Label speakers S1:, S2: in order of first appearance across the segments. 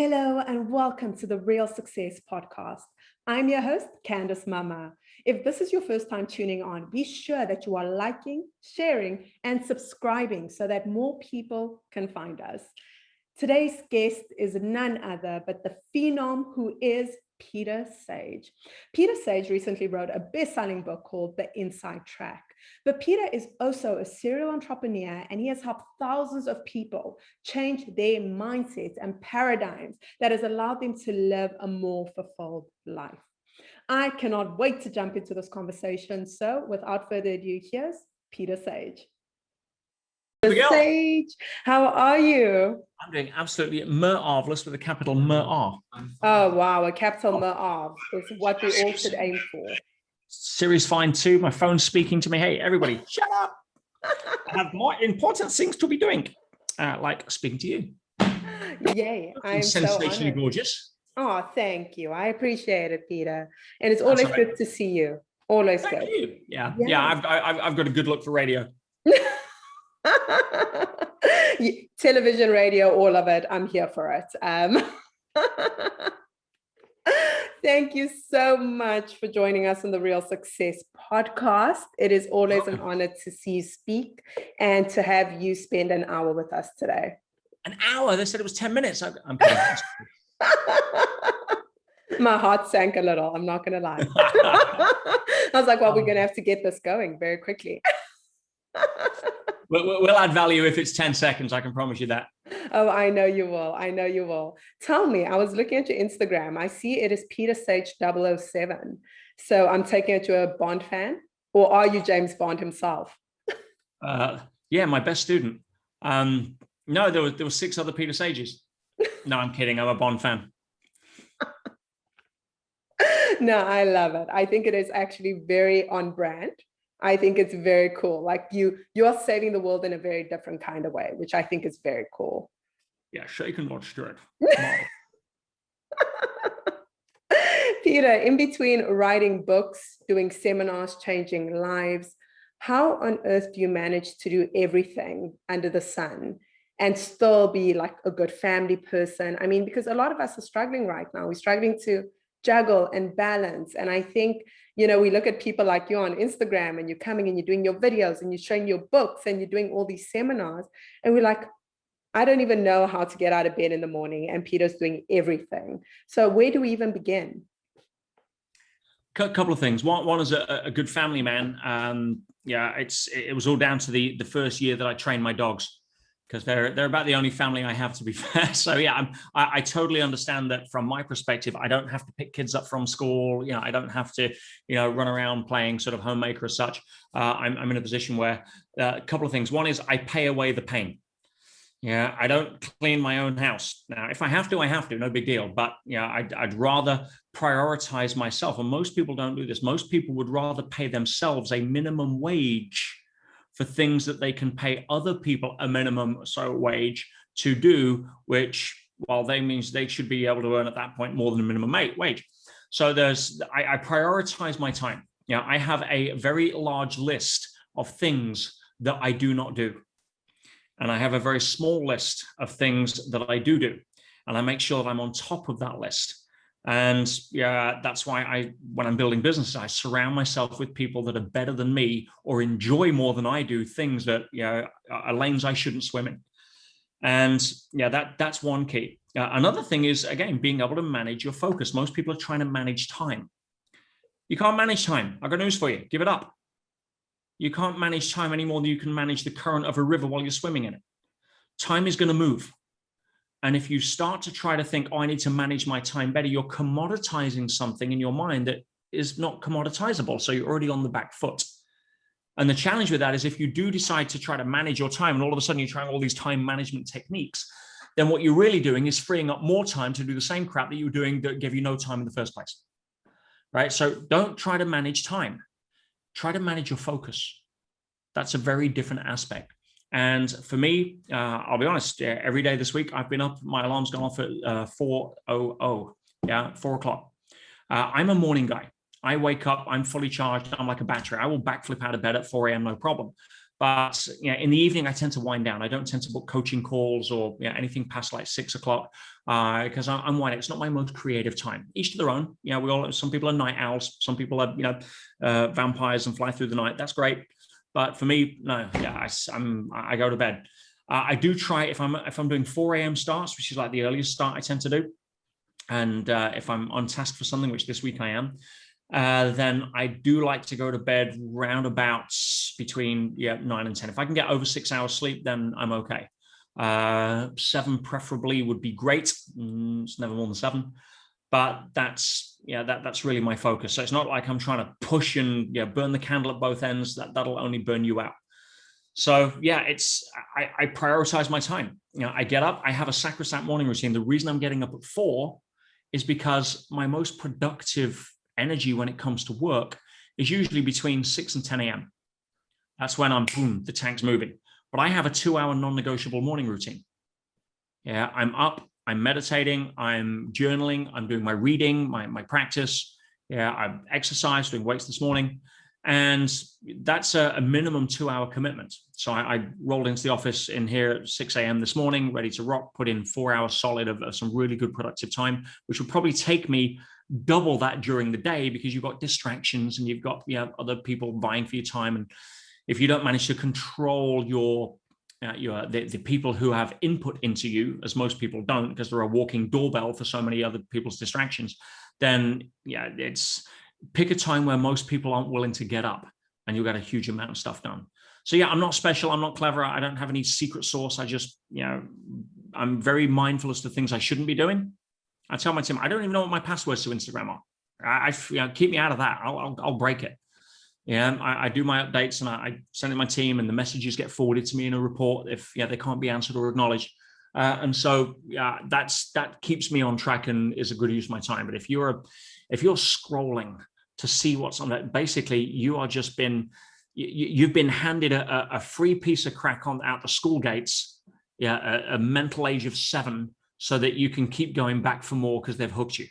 S1: Hello and welcome to the Real Success Podcast. I'm your host, Candice Mama. If this is your first time tuning on, be sure that you are liking, sharing, and subscribing so that more people can find us. Today's guest is none other but the phenom who is Peter Sage. Peter Sage recently wrote a best-selling book called The Inside Track. But Peter is also a serial entrepreneur, and he has helped thousands of people change their mindsets and paradigms that has allowed them to live a more fulfilled life. I cannot wait to jump into this conversation. So without further ado, here's Peter Sage. Sage, how are you?
S2: I'm doing absolutely marvelous with a capital M-R.
S1: Oh, wow. A capital M-R is what we all should aim for.
S2: Siri's fine too. My phone's speaking to me. Hey, everybody, shut up. I have more important things to be doing, like speaking to you.
S1: Yay. I'm
S2: sensationally
S1: so
S2: gorgeous.
S1: Oh, thank you. I appreciate it, Peter. And it's always good to see you. Always
S2: Thank
S1: good.
S2: You. Yeah. I've got a good look for radio.
S1: Television, radio, all of it. I'm here for it. Thank you so much for joining us on the Real Success Podcast. It is always an honor to see you speak and to have you spend an hour with us today.
S2: An hour? They said it was 10 minutes. I'm kidding.
S1: My heart sank a little. I'm not going to lie. I was like, well, we're going to have to get this going very quickly.
S2: We'll add value if it's 10 seconds. I can promise you that.
S1: Oh, I know you will. I know you will. Tell me, I was looking at your Instagram. I see it is Peter Sage 007. So I'm taking it you're a Bond fan, or are you James Bond himself?
S2: Yeah, my best student. No, there were 6 other Peter Sages. No, I'm kidding. I'm a Bond fan.
S1: No, I love it. I think it is actually very on brand. I think it's very cool. Like you are saving the world in a very different kind of way, which I think is very cool.
S2: Yeah, shaken not stirred.
S1: Peter, in between writing books, doing seminars, changing lives, how on earth do you manage to do everything under the sun and still be like a good family person? I mean, because a lot of us are struggling right now. We're struggling to juggle and balance. And I think, we look at people like you on Instagram and you're coming and you're doing your videos and you're showing your books and you're doing all these seminars. And we're like, I don't even know how to get out of bed in the morning. And Peter's doing everything. So where do we even begin?
S2: A couple of things. One is a good family man. It was all down to the first year that I trained my dogs, because they're about the only family I have, to be fair. So yeah, I totally understand that from my perspective. I don't have to pick kids up from school. I don't have to, run around playing sort of homemaker as such. I'm in a position where a couple of things. One is I pay away the pain. Yeah, I don't clean my own house. Now, if I have to, I have to, no big deal. But I'd rather prioritize myself. And most people don't do this. Most people would rather pay themselves a minimum wage for things that they can pay other people a minimum wage to do, which, well, they means they should be able to earn at that point more than a minimum wage. So I prioritize my time. I have a very large list of things that I do not do. And I have a very small list of things that I do. And I make sure that I'm on top of that list. And that's why when I'm building businesses, I surround myself with people that are better than me or enjoy more than I do things that are lanes I shouldn't swim in. And that's one key. Another thing is, again, being able to manage your focus. Most people are trying to manage time. You can't manage time. I've got news for you. Give it up. You can't manage time any more than you can manage the current of a river while you're swimming in it. Time is going to move. And if you start to try to think, I need to manage my time better, you're commoditizing something in your mind that is not commoditizable. So you're already on the back foot. And the challenge with that is if you do decide to try to manage your time and all of a sudden you're trying all these time management techniques, then what you're really doing is freeing up more time to do the same crap that you were doing that gave you no time in the first place. Right? So don't try to manage time. Try to manage your focus. That's a very different aspect. And for me, I'll be honest, every day this week, I've been up, my alarm's gone off at 4 o'clock. I'm a morning guy. I wake up, I'm fully charged, I'm like a battery. I will backflip out of bed at 4 a.m., no problem. But in the evening, I tend to wind down. I don't tend to book coaching calls or anything past like 6 o'clock because I'm winding. It's not my most creative time. Each to their own. Some people are night owls. Some people are vampires and fly through the night. That's great. But for me, no. I go to bed. I do try if I'm doing 4 a.m. starts, which is like the earliest start I tend to do, and if I'm on task for something, which this week I am. Then I do like to go to bed round about between 9 and 10. If I can get over 6 hours sleep, then I'm okay. 7 preferably would be great. It's never more than 7, but that's really my focus. So it's not like I'm trying to push and burn the candle at both ends. That'll only burn you out. So I prioritize my time. I get up. I have a sacrosanct morning routine. The reason I'm getting up at 4 is because my most productive energy when it comes to work is usually between 6 and 10 a.m. That's when the tank's moving. But I have a 2-hour non-negotiable morning routine. I'm up, I'm meditating, I'm journaling, I'm doing my reading, my practice. I've exercised, doing weights this morning. And that's a minimum 2-hour commitment. So I rolled into the office in here at 6 a.m. this morning, ready to rock, put in 4 hours solid of some really good productive time, which would probably take me double that during the day because you've got distractions and you've got other people vying for your time. And if you don't manage to control the people who have input into you, as most people don't, because they're a walking doorbell for so many other people's distractions, then it's pick a time where most people aren't willing to get up and you'll get a huge amount of stuff done. So I'm not special. I'm not clever. I don't have any secret sauce. I just, I'm very mindful as to things I shouldn't be doing. I tell my team, I don't even know what my passwords to Instagram are. Keep me out of that. I'll break it. I do my updates and I send it to my team, and the messages get forwarded to me in a report if they can't be answered or acknowledged. And so that keeps me on track and is a good use of my time. But if you're scrolling to see what's on that, basically you've been handed a free piece of crack out the school gates, a mental age of 7. So that you can keep going back for more because they've hooked you.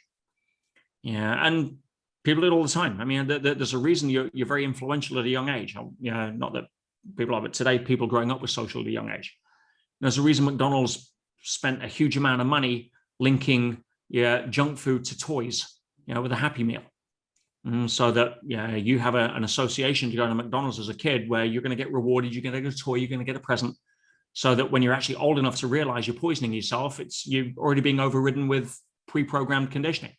S2: And people do it all the time. I mean, there's a reason you're very influential at a young age. Not that people are, but today people growing up with social at a young age. There's a reason McDonald's spent a huge amount of money linking junk food to toys, with a Happy Meal. So that you have an association to go to McDonald's as a kid where you're going to get rewarded, you're going to get a toy, you're going to get a present. So that when you're actually old enough to realize you're poisoning yourself, you're already being overridden with pre-programmed conditioning.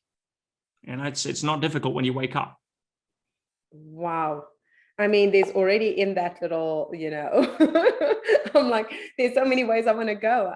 S2: And it's not difficult when you wake up.
S1: Wow. I mean, there's already in that little, I'm like, there's so many ways I want to go.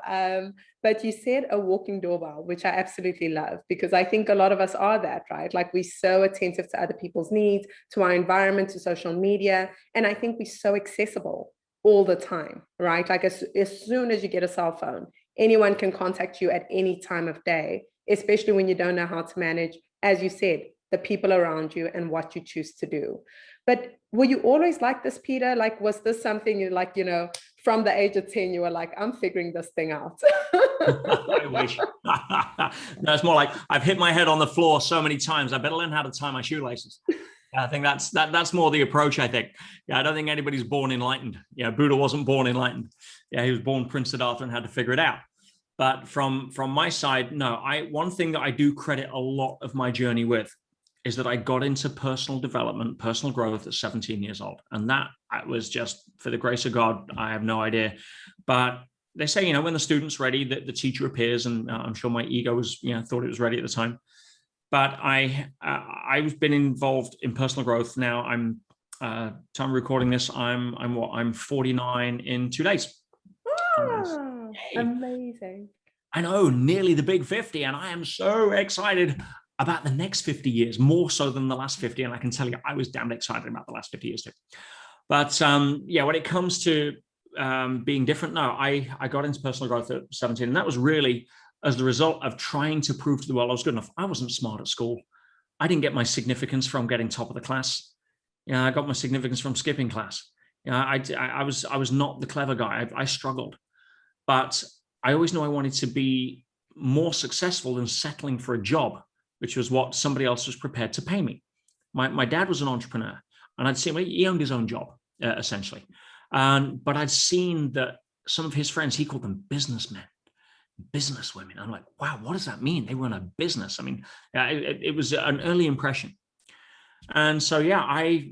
S1: But you said a walking doorbell, which I absolutely love, because I think a lot of us are that, right? Like we're so attentive to other people's needs, to our environment, to social media. And I think we're so accessible all the time, right? Like as soon as you get a cell phone, anyone can contact you at any time of day, especially when you don't know how to manage, as you said, the people around you and what you choose to do. But were you always like this, Peter? Like, was this something you like, from the age of 10, you were like, I'm figuring this thing out?
S2: I wish. No, it's more like I've hit my head on the floor so many times. I better learn how to tie my shoelaces. I think that's more the approach, I think. I don't think anybody's born enlightened. Buddha wasn't born enlightened. He was born Prince Siddhartha and had to figure it out. But from my side, no, one thing that I do credit a lot of my journey with is that I got into personal development, personal growth at 17 years old. And that was just for the grace of God. I have no idea. But they say, when the student's ready, the teacher appears, and I'm sure my ego was, thought it was ready at the time. But I've been involved in personal growth. Now time recording this, I'm 49 in 2 days.
S1: Oh, amazing.
S2: I know, nearly the big 50. And I am so excited about the next 50 years, more so than the last 50. And I can tell you, I was damn excited about the last 50 years too. But when it comes to being different, no, I got into personal growth at 17. And that was really as the result of trying to prove to the world I was good enough. I wasn't smart at school. I didn't get my significance from getting top of the class. I got my significance from skipping class. I was not the clever guy. I struggled. But I always knew I wanted to be more successful than settling for a job, which was what somebody else was prepared to pay me. My dad was an entrepreneur, and I'd see him, he owned his own job, essentially. But I'd seen that some of his friends, he called them businessmen, businesswomen. I'm like, wow, what does that mean? They run a business. I mean, it was an early impression. And so, yeah,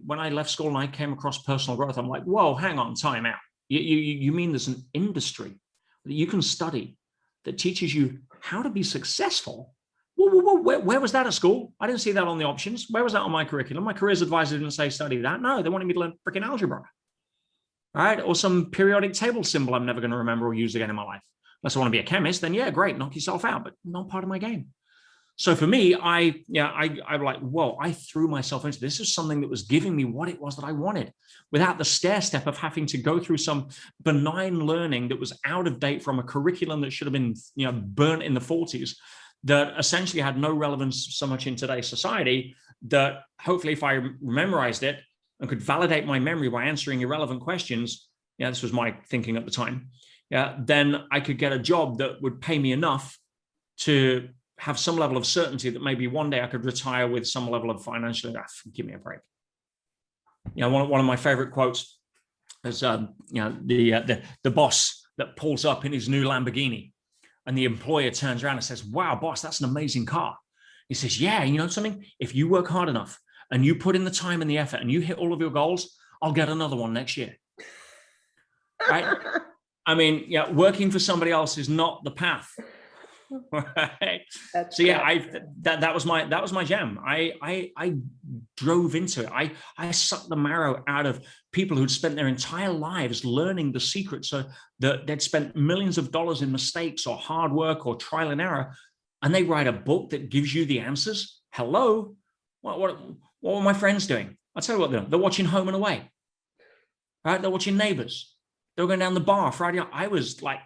S2: when I left school and I came across personal growth, I'm like, whoa, hang on, time out. You mean there's an industry that you can study that teaches you how to be successful? Where was that at school? I didn't see that on the options. Where was that on my curriculum? My careers advisor didn't say study that. No, they wanted me to learn freaking algebra, right? Or some periodic table symbol I'm never going to remember or use again in my life. Unless I want to be a chemist, then yeah, great, knock yourself out, but not part of my game. So for me, I'm like, whoa, I threw myself into this. Is something that was giving me what it was that I wanted without the stair step of having to go through some benign learning that was out of date from a curriculum that should have been, burnt in the 40s, that essentially had no relevance so much in today's society, that hopefully if I memorized it and could validate my memory by answering irrelevant questions, this was my thinking at the time, then I could get a job that would pay me enough to have some level of certainty that maybe one day I could retire with some level of financial, give me a break. One of my favorite quotes is, the boss that pulls up in his new Lamborghini and the employer turns around and says, wow, boss, that's an amazing car. He says, yeah, you know something? If you work hard enough and you put in the time and the effort and you hit all of your goals, I'll get another one next year. Right? I mean, working for somebody else is not the path. Right. So that was my jam. I drove into it. I sucked the marrow out of people who'd spent their entire lives learning the secrets, so that they'd spent millions of dollars in mistakes or hard work or trial and error, and they write a book that gives you the answers. Hello, what are my friends doing? I'll tell you what they're watching Home and Away. Right? They're watching Neighbors. They were going down the bar Friday night. I was like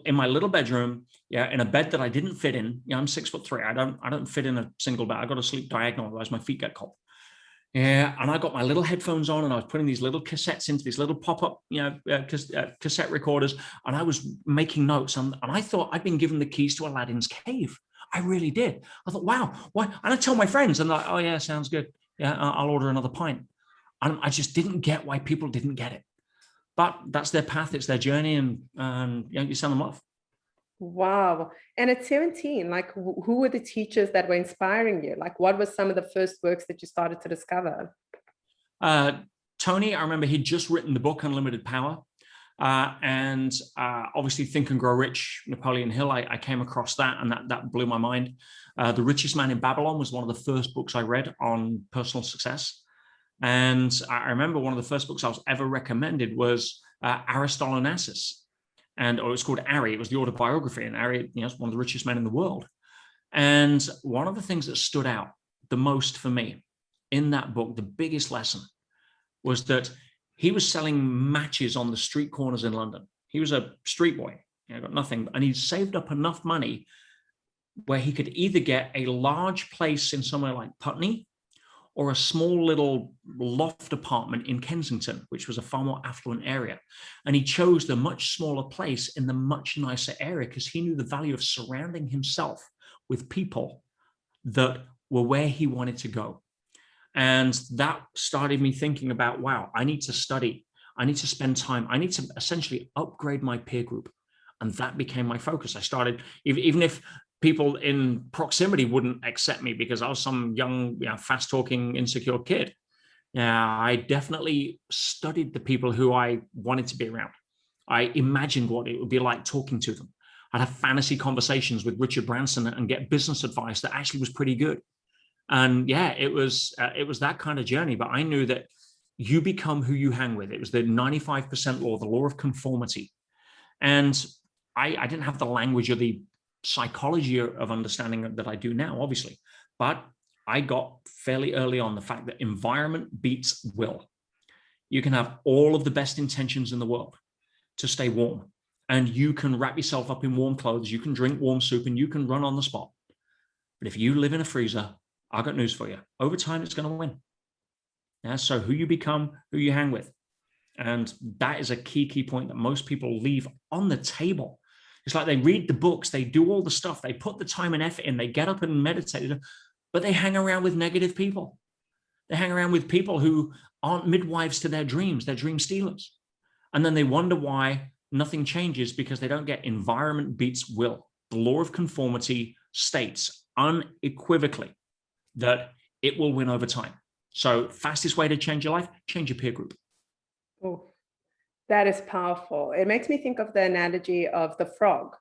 S2: in my little bedroom, in a bed that I didn't fit in. I'm 6'3". I don't fit in a single bed. I got to sleep diagonal, otherwise my feet get cold. And I got my little headphones on, and I was putting these little cassettes into these little pop-up, cassette recorders, and I was making notes. And I thought I'd been given the keys to Aladdin's cave. I really did. I thought, wow, why? And I tell my friends, and they're like, oh yeah, sounds good. Yeah, I'll order another pint. And I just didn't get why people didn't get it. But that's their path, it's their journey, and you send them off.
S1: Wow. And at 17, like, who were the teachers that were inspiring you? Like, what were some of the first works that you started to discover?
S2: Tony, I remember he'd just written the book Unlimited Power. And obviously Think and Grow Rich, Napoleon Hill, I came across that, and that blew my mind. The Richest Man in Babylon was one of the first books I read on personal success. And I remember one of the first books I was ever recommended was Aristotle Onassis. It was called Ari. It was the autobiography. And Ari, is one of the richest men in the world. And one of the things that stood out the most for me in that book, the biggest lesson, was that he was selling matches on the street corners in London. He was a street boy, got nothing. And he'd saved up enough money where he could either get a large place in somewhere like Putney, or a small little loft apartment in Kensington, which was a far more affluent area. And he chose the much smaller place in the much nicer area because he knew the value of surrounding himself with people that were where he wanted to go. And that started me thinking about, wow, I need to study. I need to spend time. I need to essentially upgrade my peer group. And that became my focus. I started, even if people in proximity wouldn't accept me because I was some young, fast-talking, insecure kid. I definitely studied the people who I wanted to be around. I imagined what it would be like talking to them. I'd have fantasy conversations with Richard Branson and get business advice that actually was pretty good. And it was that kind of journey. But I knew that you become who you hang with. It was the 95% law, the law of conformity. And I didn't have the language or the psychology of understanding that I do now, obviously, but I got fairly early on the fact that environment beats will. You can have all of the best intentions in the world to stay warm, and you can wrap yourself up in warm clothes, you can drink warm soup, and you can run on the spot. But if you live in a freezer, I've got news for you. Over time, it's going to win. So who you become, who you hang with. And that is a key point that most people leave on the table. It's like they read the books, they do all the stuff, they put the time and effort in, they get up and meditate, but they hang around with negative people. They hang around with people who aren't midwives to their dreams, they're dream stealers. And then they wonder why nothing changes, because they don't get environment beats will. The law of conformity states unequivocally that it will win over time. So fastest way to change your life, change your peer group.
S1: Oh, that is powerful. It makes me think of the analogy of the frog.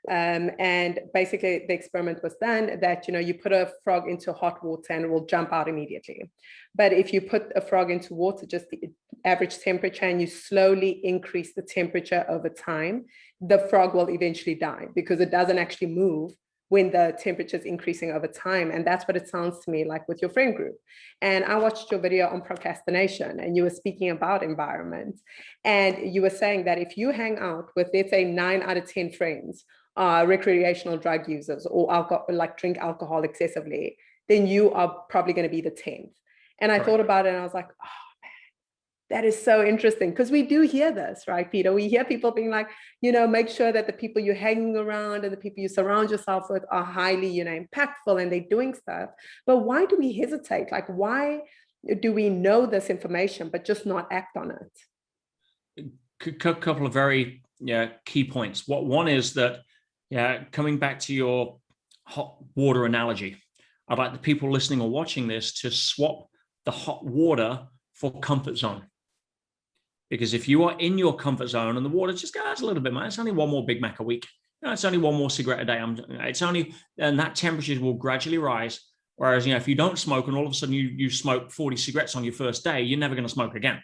S1: And basically the experiment was done that, you put a frog into hot water and it will jump out immediately. But if you put a frog into water, just the average temperature, and you slowly increase the temperature over time, the frog will eventually die because it doesn't actually move when the temperature is increasing over time. And that's what it sounds to me like with your friend group. And I watched your video on procrastination, and you were speaking about environment. And you were saying that if you hang out with, let's say, 9 out of 10 friends, recreational drug users or alcohol, like drink alcohol excessively, then you are probably going to be the 10th. And I thought about it and I was like, oh man, that is so interesting, because we do hear this, right, Peter? We hear people being like, make sure that the people you're hanging around and the people you surround yourself with are highly, impactful, and they're doing stuff. But why do we hesitate? Like, why do we know this information but just not act on it?
S2: A couple of very key points. One is that, coming back to your hot water analogy, I'd like the people listening or watching this to swap the hot water for comfort zone. Because if you are in your comfort zone and the water just goes a little bit, man, it's only one more Big Mac a week. It's only one more cigarette a day. And that temperature will gradually rise. Whereas, if you don't smoke and all of a sudden you smoke 40 cigarettes on your first day, you're never going to smoke again.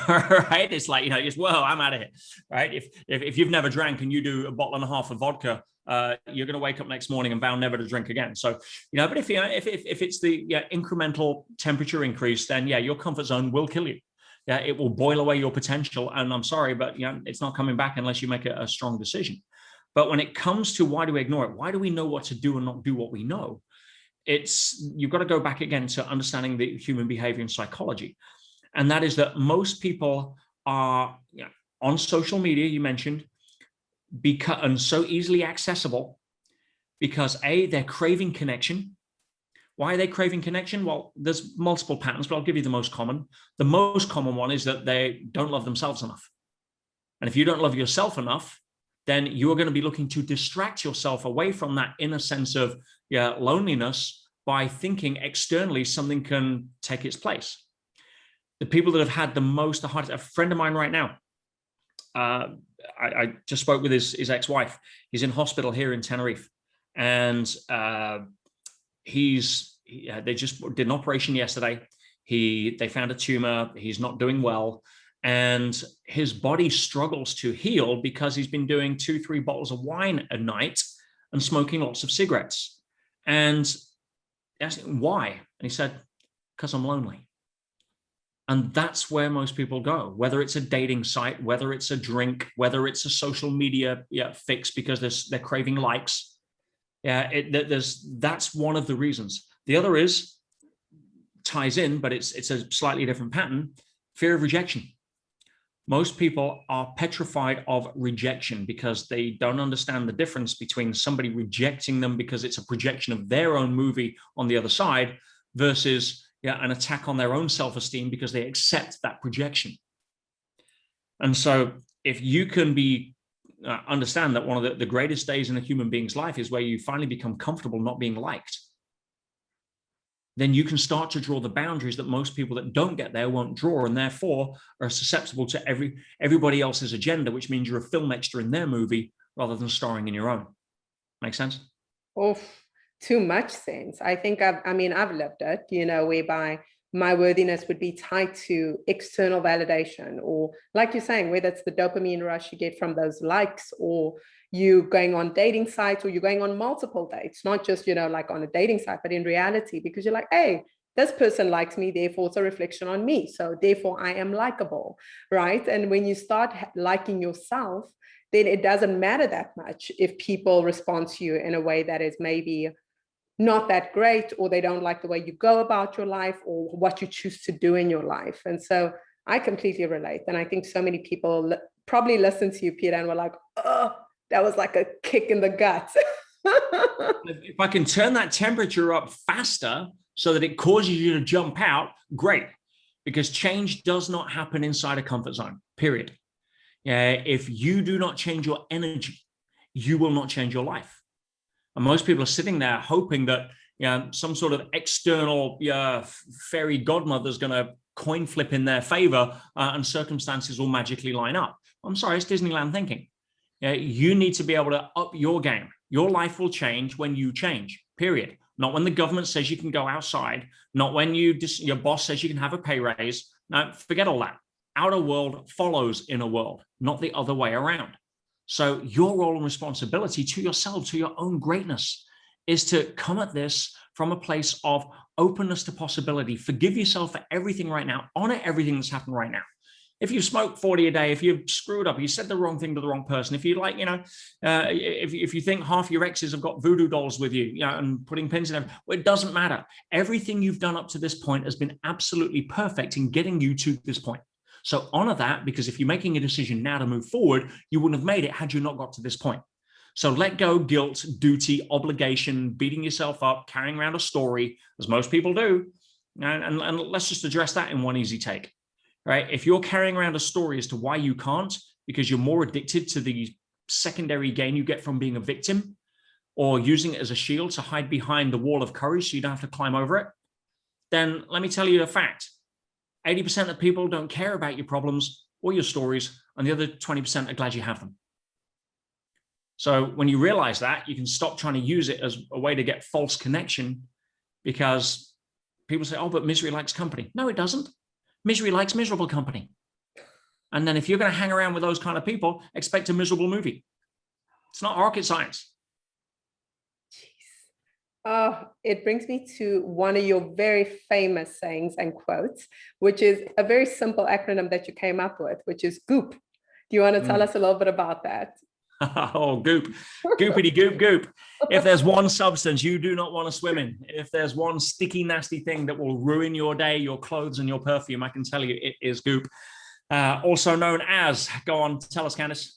S2: Right? It's like, just, well, I'm out of here. Right? If you've never drank and you do a bottle and a half of vodka, you're going to wake up next morning and vow never to drink again. So, but if it's the incremental temperature increase, then your comfort zone will kill you. Yeah, it will boil away your potential. And I'm sorry, but it's not coming back unless you make a strong decision. But when it comes to why do we ignore it? Why do we know what to do and not do what we know? You've got to go back again to understanding the human behavior and psychology. And that is that most people are on social media, you mentioned, and so easily accessible because they're craving connection. Why are they craving connection? Well, there's multiple patterns, but I'll give you the most common. The most common one is that they don't love themselves enough. And if you don't love yourself enough, then you are going to be looking to distract yourself away from that inner sense of loneliness by thinking externally something can take its place. The people that have had the hardest, a friend of mine right now, I just spoke with his ex-wife. He's in hospital here in Tenerife, and they just did an operation yesterday. They found a tumor. He's not doing well, and his body struggles to heal because he's been doing 2-3 bottles of wine a night and smoking lots of cigarettes. And I asked him why, and he said, "Because I'm lonely." And that's where most people go, whether it's a dating site, whether it's a drink, whether it's a social media fix because they're craving likes. That's one of the reasons. The other ties in, but it's a slightly different pattern, fear of rejection. Most people are petrified of rejection because they don't understand the difference between somebody rejecting them because it's a projection of their own movie on the other side versus an attack on their own self-esteem because they accept that projection. And so if you can understand that one of the greatest days in a human being's life is where you finally become comfortable not being liked, then you can start to draw the boundaries that most people that don't get there won't draw, and therefore are susceptible to everybody else's agenda, which means you're a film extra in their movie rather than starring in your own. Make sense?
S1: Oh, too much sense. I think I've lived it, whereby my worthiness would be tied to external validation, or like you're saying, whether it's the dopamine rush you get from those likes, or you going on dating sites, or you're going on multiple dates, not just, like on a dating site, but in reality, because you're like, hey, this person likes me, therefore it's a reflection on me. So therefore I am likable, right? And when you start liking yourself, then it doesn't matter that much if people respond to you in a way that is maybe not that great, or they don't like the way you go about your life or what you choose to do in your life. And so I completely relate. And I think so many people probably listen to you, Peter, and were like, oh, that was like a kick in the gut.
S2: If I can turn that temperature up faster so that it causes you to jump out, great. Because change does not happen inside a comfort zone, period. if you do not change your energy, you will not change your life. And most people are sitting there hoping that some sort of external fairy godmother is going to coin flip in their favor and circumstances will magically line up. I'm sorry, it's Disneyland thinking. You need to be able to up your game. Your life will change when you change, period. Not when the government says you can go outside, not when your boss says you can have a pay raise. No, forget all that. Outer world follows inner world, not the other way around. So your role and responsibility to yourself, to your own greatness, is to come at this from a place of openness to possibility. Forgive yourself for everything right now. Honor everything that's happened right now. If you smoke 40 a day, if you've screwed up, you said the wrong thing to the wrong person, if you if you think half your exes have got voodoo dolls with you, and putting pins in them, well, it doesn't matter. Everything you've done up to this point has been absolutely perfect in getting you to this point. So honor that, because if you're making a decision now to move forward, you wouldn't have made it had you not got to this point. So let go guilt, duty, obligation, beating yourself up, carrying around a story, as most people do. And let's just address that in one easy take, right? If you're carrying around a story as to why you can't, because you're more addicted to the secondary gain you get from being a victim, or using it as a shield to hide behind the wall of courage so you don't have to climb over it, then let me tell you a fact. 80% of people don't care about your problems or your stories, and the other 20% are glad you have them. So when you realize that, you can stop trying to use it as a way to get false connection, because people say, oh, but misery likes company. No, it doesn't. Misery likes miserable company. And then if you're going to hang around with those kind of people, expect a miserable movie. It's not rocket science.
S1: It brings me to one of your very famous sayings and quotes, which is a very simple acronym that you came up with, which is GOOP. Do you want to tell us a little bit about that?
S2: Oh, goop, goopity goop, goop. If there's one substance you do not want to swim in, if there's one sticky, nasty thing that will ruin your day, your clothes and your perfume, I can tell you it is goop. Also known as, go on, tell us, Candice.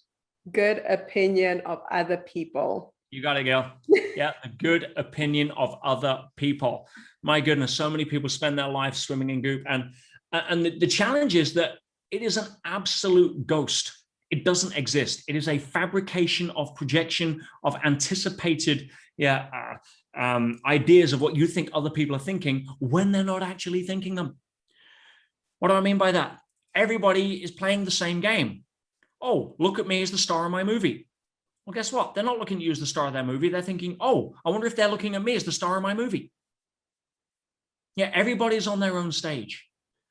S1: Good opinion of other people.
S2: You got it, girl. Yeah, a good opinion of other people. My goodness, so many people spend their lives swimming in goop. And the challenge is that it is an absolute ghost. It doesn't exist. It is a fabrication of projection of anticipated ideas of what you think other people are thinking when they're not actually thinking them. What do I mean by that? Everybody is playing the same game. Oh, look at me as the star of my movie. Well, guess what? They're not looking at you as the star of their movie. They're thinking, oh, I wonder if they're looking at me as the star of my movie. Yeah, everybody's on their own stage.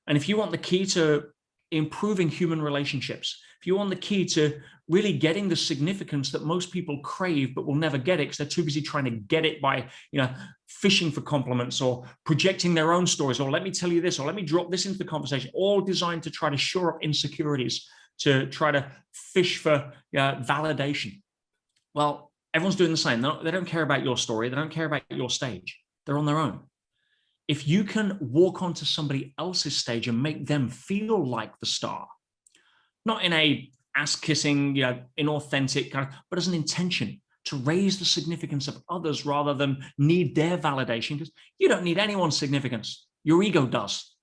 S2: And if you want the key to improving human relationships, if you want the key to really getting the significance that most people crave but will never get it because they're too busy trying to get it by, fishing for compliments or projecting their own stories, or let me tell you this, or let me drop this into the conversation, all designed to try to shore up insecurities, to try to fish for validation. Well, everyone's doing the same. They don't care about your story. They don't care about your stage. They're on their own. If you can walk onto somebody else's stage and make them feel like the star, not in a ass-kissing, inauthentic kind of, but as an intention to raise the significance of others rather than need their validation, because you don't need anyone's significance. Your ego does.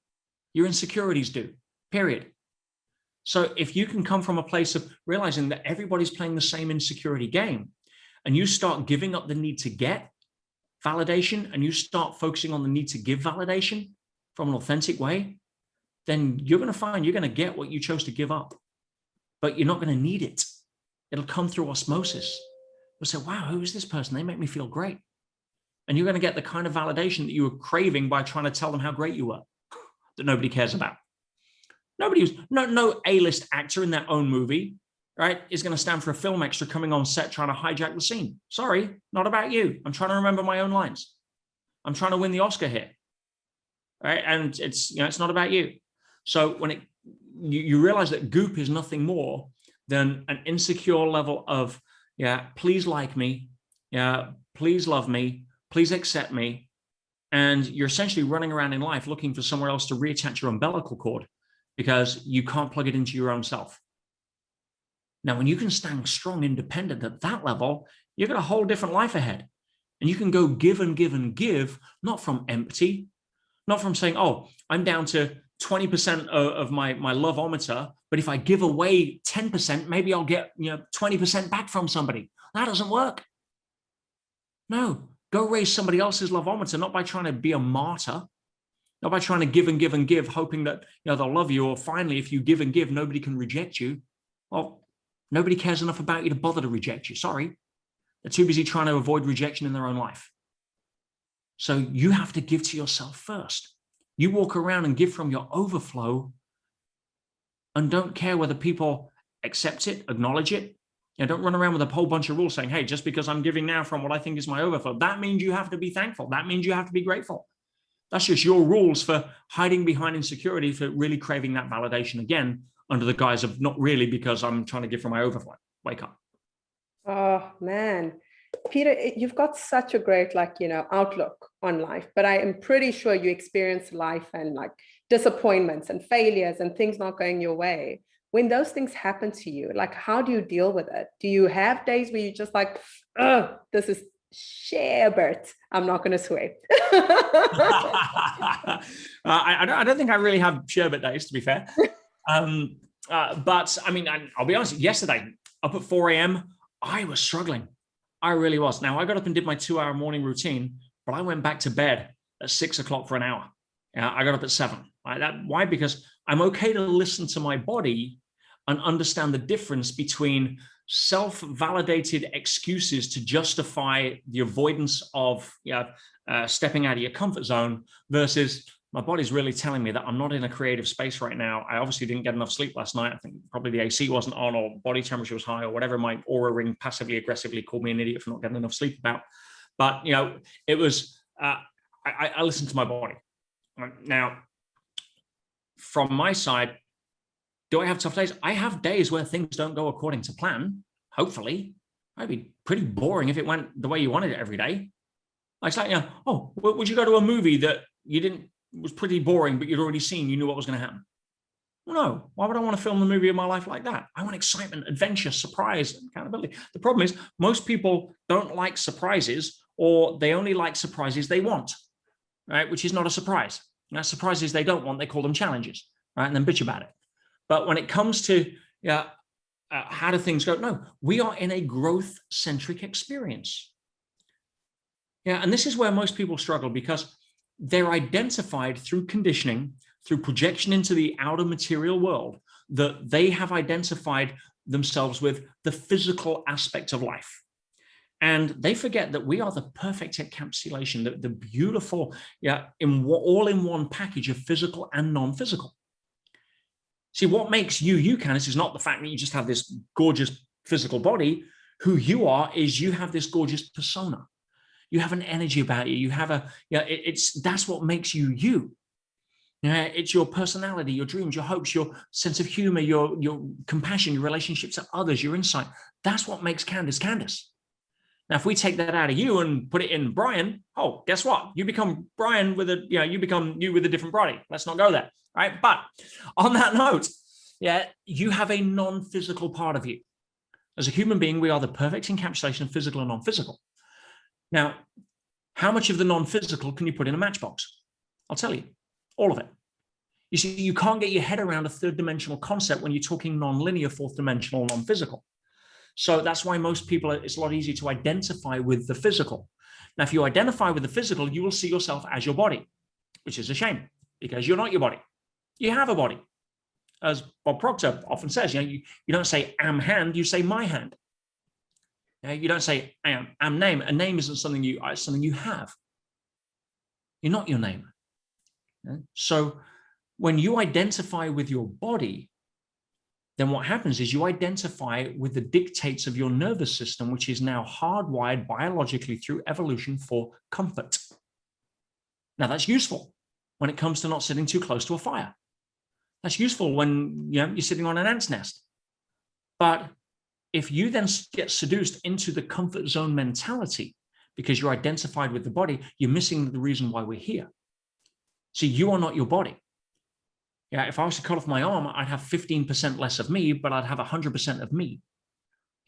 S2: Your insecurities do, period. So if you can come from a place of realizing that everybody's playing the same insecurity game, and you start giving up the need to get validation, and you start focusing on the need to give validation from an authentic way, then you're going to find you're going to get what you chose to give up, but you're not going to need it. It'll come through osmosis. You'll say, wow, who is this person? They make me feel great. And you're going to get the kind of validation that you were craving by trying to tell them how great you were, that nobody cares about. No A-list actor in their own movie, right, is going to stand for a film extra coming on set trying to hijack the scene. Sorry, not about you. I'm trying to remember my own lines. I'm trying to win the Oscar here, right? And it's not about you. So when you realize that goop is nothing more than an insecure level of, please like me, please love me, please accept me, and you're essentially running around in life looking for somewhere else to reattach your umbilical cord because you can't plug it into your own self. Now, when you can stand strong, independent at that level, you've got a whole different life ahead. And you can go give and give and give, not from empty, not from saying, oh, I'm down to 20% of my loveometer, But if I give away 10%, maybe I'll get 20% back from somebody. That doesn't work. No, go raise somebody else's love-ometer, not by trying to be a martyr, not by trying to give and give and give, hoping that they'll love you, or finally, if you give and give, nobody can reject you. Well, nobody cares enough about you to bother to reject you. Sorry. They're too busy trying to avoid rejection in their own life. So you have to give to yourself first. You walk around and give from your overflow and don't care whether people accept it, acknowledge it. Don't run around with a whole bunch of rules saying, hey, just because I'm giving now from what I think is my overflow, that means you have to be thankful. That means you have to be grateful. That's just your rules for hiding behind insecurity, for really craving that validation again, under the guise of not really because I'm trying to give from my overflow. Wake up.
S1: Oh, man. Peter, you've got such a great, outlook on life, but I am pretty sure you experience life and disappointments and failures and things not going your way. When those things happen to you, how do you deal with it? Do you have days where you just oh, this is sherbet, I'm not going to swear.
S2: I don't think I really have sherbet days, to be fair. But I mean, I'll be honest, yesterday, up at 4 a.m., I was struggling. I really was. Now, I got up and did my 2-hour morning routine, but I went back to bed at 6 o'clock for an hour. I got up at 7. Why? Because I'm okay to listen to my body and understand the difference between self-validated excuses to justify the avoidance of stepping out of your comfort zone versus my body's really telling me that I'm not in a creative space right now. I obviously didn't get enough sleep last night. I think probably the AC wasn't on, or body temperature was high, or whatever my aura ring passively aggressively called me an idiot for not getting enough sleep about. But it was I listened to my body. Now, from my side, do I have tough days? I have days where things don't go according to plan. Hopefully, it'd be pretty boring if it went the way you wanted it every day. It's would you go to a movie that you didn't, was pretty boring, but you'd already seen, you knew what was going to happen? No. Why would I want to film the movie of my life like that? I want excitement, adventure, surprise, accountability. The problem is most people don't like surprises, or they only like surprises they want, right? Which is not a surprise. Surprises they don't want, they call them challenges, right? And then bitch about it. But when it comes to how do things go? No, we are in a growth-centric experience. And this is where most people struggle, because they're identified through conditioning, through projection into the outer material world, that they have identified themselves with the physical aspect of life. And they forget that we are the perfect encapsulation, the beautiful, all-in-one package of physical and non-physical. See, what makes you, Candice, is not the fact that you just have this gorgeous physical body. Who you are is you have this gorgeous persona. You have an energy about you. You have that's what makes you you. It's your personality, your dreams, your hopes, your sense of humor, your compassion, your relationships to others, your insight. That's what makes Candice Candice. Now, if we take that out of you and put it in Brian, guess what? You become Brian with you become you with a different body. Let's not go there, right? But on that note, you have a non-physical part of you. As a human being, we are the perfect encapsulation of physical and non-physical. Now, how much of the non-physical can you put in a matchbox? I'll tell you, all of it. You see, you can't get your head around a third-dimensional concept when you're talking non-linear, fourth-dimensional, non-physical. So that's why most people, it's a lot easier to identify with the physical. Now, if you identify with the physical, you will see yourself as your body, which is a shame, because you're not your body. You have a body. As Bob Proctor often says, you don't say am hand, you say my hand. You don't say am name. A name isn't something it's something you have. You're not your name. So when you identify with your body, then what happens is you identify with the dictates of your nervous system, which is now hardwired biologically through evolution for comfort. Now, that's useful when it comes to not sitting too close to a fire. That's useful when you're sitting on an ant's nest. But if you then get seduced into the comfort zone mentality because you're identified with the body, you're missing the reason why we're here. See, you are not your body. If I was to cut off my arm, I'd have 15% less of me, but I'd have 100% of me.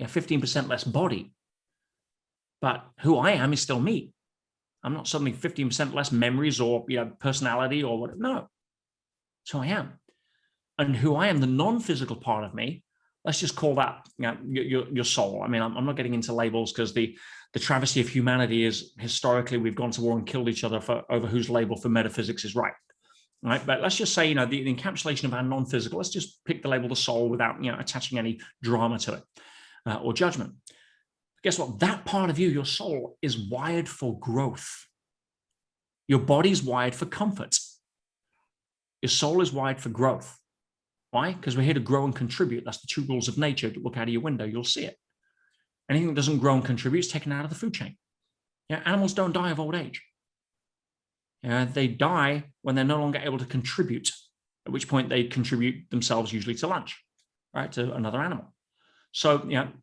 S2: 15% less body. But who I am is still me. I'm not suddenly 15% less memories or personality or what. No, that's who I am. and who I am, the non-physical part of me, let's just call that your soul. I mean, I'm not getting into labels because the travesty of humanity is historically we've gone to war and killed each other over whose label for metaphysics is right. Right, but let's just say, the encapsulation of our non-physical, let's just pick the label the soul without, attaching any drama to it or judgment. Guess what? That part of you, your soul, is wired for growth. Your body's wired for comfort. Your soul is wired for growth. Why? Because we're here to grow and contribute. That's the two rules of nature. Look out of your window, you'll see it. Anything that doesn't grow and contribute is taken out of the food chain. Animals don't die of old age. They die when they're no longer able to contribute, at which point they contribute themselves usually to lunch, right, to another animal. So,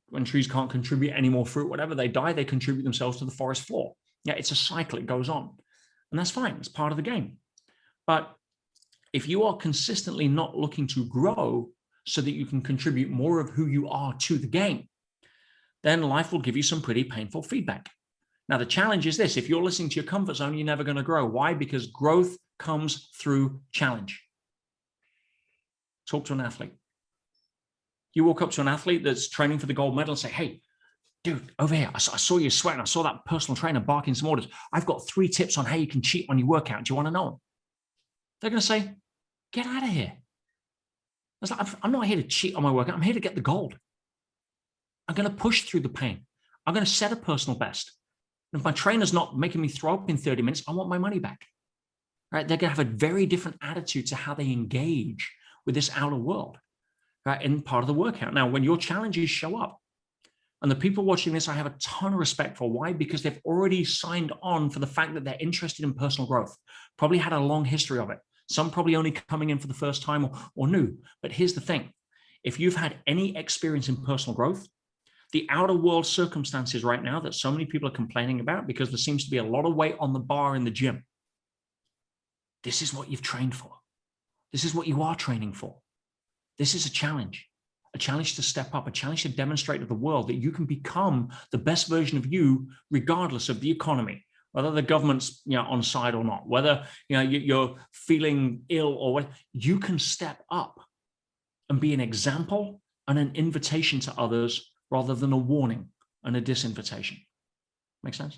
S2: when trees can't contribute any more fruit, whatever, they die, they contribute themselves to the forest floor. It's a cycle, it goes on. And that's fine, it's part of the game. But if you are consistently not looking to grow so that you can contribute more of who you are to the game, then life will give you some pretty painful feedback. Now, the challenge is this: if you're listening to your comfort zone, you're never going to grow. Why? Because growth comes through challenge. Talk to an athlete. You walk up to an athlete that's training for the gold medal and say, hey, dude, over here, I saw you sweating. I saw that personal trainer barking some orders. I've got 3 tips on how you can cheat on your workout. Do you want to know them? They're going to say, get out of here. I'm not here to cheat on my workout. I'm here to get the gold. I'm going to push through the pain. I'm going to set a personal best. And if my trainer's not making me throw up in 30 minutes, I want my money back. Right? They're going to have a very different attitude to how they engage with this outer world, right, in part of the workout. Now, when your challenges show up, and the people watching this, I have a ton of respect for. Why? Because they've already signed on for the fact that they're interested in personal growth, probably had a long history of it. Some probably only coming in for the first time or new. But here's the thing. If you've had any experience in personal growth, the outer world circumstances right now that so many people are complaining about because there seems to be a lot of weight on the bar in the gym, this is what you've trained for. This is what you are training for. This is a challenge to step up, a challenge to demonstrate to the world that you can become the best version of you regardless of the economy, whether the government's on side or not, whether you're feeling ill or what. You can step up and be an example and an invitation to others rather than a warning and a disinvitation. Make sense?